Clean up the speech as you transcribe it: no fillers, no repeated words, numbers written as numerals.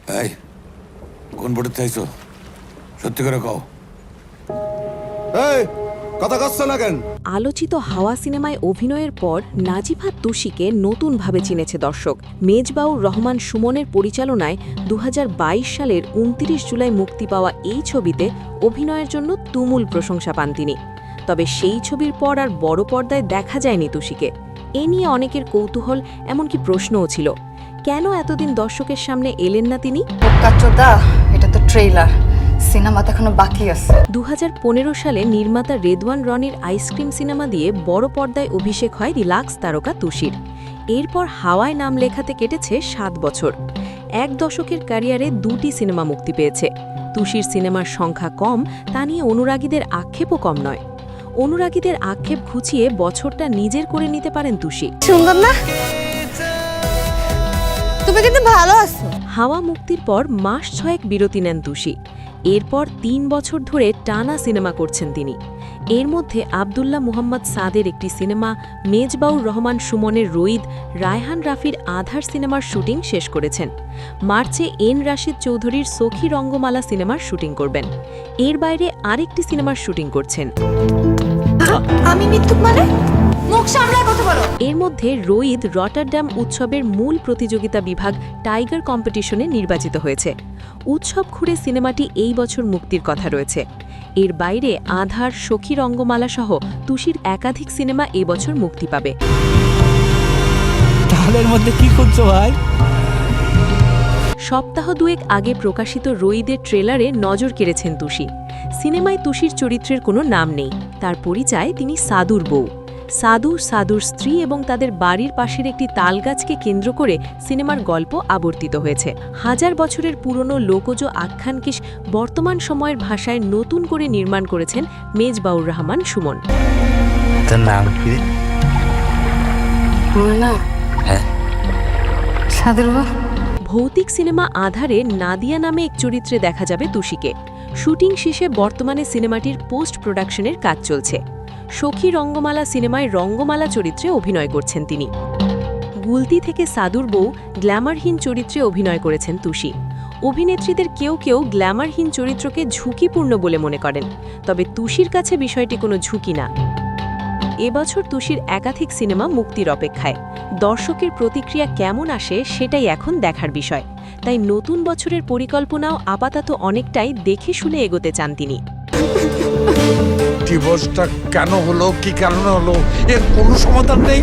এই কোন পড়ে চাইছো? সত্যি করে কও। এই কথা কচ্ছে না কেন? আলোচিত হাওয়া সিনেমায় অভিনয়ের পর নাজিফা তুষিকে নতুনভাবে চিনেছে দর্শক। মেজবাউর রহমান সুমনের পরিচালনায় ২০২২ সালের ২৯ জুলাই মুক্তি পাওয়া এই ছবিতে অভিনয়ের জন্য তুমুল প্রশংসা পান তিনি। তবে সেই ছবির পর আর বড় পর্দায় দেখা যায়নি তুষিকে। এ নিয়ে অনেকের কৌতূহল, এমনকি প্রশ্নও ছিল, কেন এতদিন দর্শকের সামনে এলেন না তিনি? এটা তো ট্রেলার, সিনেমা তো এখনো বাকি আছে। ২০১৫ সালে নির্মাতা রেদওয়ান রনির আইসক্রিম সিনেমা দিয়ে বড় পর্দায় অভিষেক হয় রিলাক্স তারকা তুষির। এরপর হাওয়ায় নাম লেখাতে কেটেছে ৭ বছর। এক দশকের ক্যারিয়ারে ২টি সিনেমা মুক্তি পেয়েছে। তুষির সিনেমার সংখ্যা কম, তা নিয়ে অনুরাগীদের আক্ষেপও কম নয়। অনুরাগীদের আক্ষেপ ঘুচিয়ে বছরটা নিজের করে নিতে পারেন তুষি। সুন্দর না? তুমি কিন্তু ভালো আছো। হাওয়া মুক্তির পর মাস ৬ বিরতি নেন তুষি। এরপর ৩ বছর ধরে টানা সিনেমা করছেন তিনি। এর মধ্যে আব্দুল্লাহ মুহাম্মদ সাদের একটি সিনেমা, মেজবাউর রহমান সুমনের রইদ, রায়হান রাফির আধার সিনেমার শুটিং শেষ করেছেন। মার্চে এন রাশিদ চৌধুরীর সখী রঙ্গমালা সিনেমার শুটিং করবেন। এর বাইরে আরেকটি সিনেমার শুটিং করছেন। আমি মৃত্যুক মানে? মুখ সামলায় কথা বলো। এর মধ্যে রইদ রটারড্যাম উৎসবের মূল প্রতিযোগিতা বিভাগ টাইগার কম্পিটিশনে নির্বাচিত হয়েছে। উৎসব ঘুরে সিনেমাটি এই বছর মুক্তির কথা রয়েছে। এর বাইরে আধার, সখী রঙ্গমালা সহ তুষির একাধিক সিনেমা এবছর মুক্তি পাবে। তাহলের মধ্যে কি করছো ভাই? সপ্তাহ দুয়েক আগে প্রকাশিত রইদের ট্রেলারে নজর কেড়েছেন তুষি। সিনেমায় তুষির চরিত্রের কোনো নাম নেই, তার পরিচয় তিনি সাদুর বউ। সাদুর স্ত্রী এবং তাদের বাড়ির পাশের একটি তালগাছকে কেন্দ্র করে সিনেমার গল্প আবর্তিত হয়েছে। হাজার বছরের পুরনো লোকজ আখ্যানকে বর্তমান সময়ের ভাষায় নতুন করে নির্মাণ করেছেন মেজবাউর রহমান সুমন। তোর নাম কি? সাদের বউ। ভৌতিক সিনেমা আধারে নাদিয়া নামে এক চরিত্রে দেখা যাবে তুষিকে। শুটিং শেষে বর্তমানে সিনেমাটির পোস্ট প্রোডাকশনের কাজ চলছে। সখী রঙ্গমালা সিনেমায় রঙ্গমালা চরিত্রে অভিনয় করছেন তিনি। গুলতি থেকে সাদুর বউ গ্ল্যামারহীন চরিত্রে অভিনয় করেছেন তুষি। অভিনেত্রীদের কেউ কেউ গ্ল্যামারহীন চরিত্রকে ঝুঁকিপূর্ণ বলে মনে করেন, তবে তুষির কাছে বিষয়টি কোনো ঝুঁকি না। এবছর তুষির একাধিক সিনেমা মুক্তির অপেক্ষায়। দর্শকের প্রতিক্রিয়া কেমন আসে সেটাই এখন দেখার বিষয়। তাই নতুন বছরের পরিকল্পনাও আপাতত অনেকটাই দেখে শুনে এগোতে চান তিনি। ডিভোর্সটা কেন হলো, কি কারণে হলো, এর কোনো সমাধান নেই।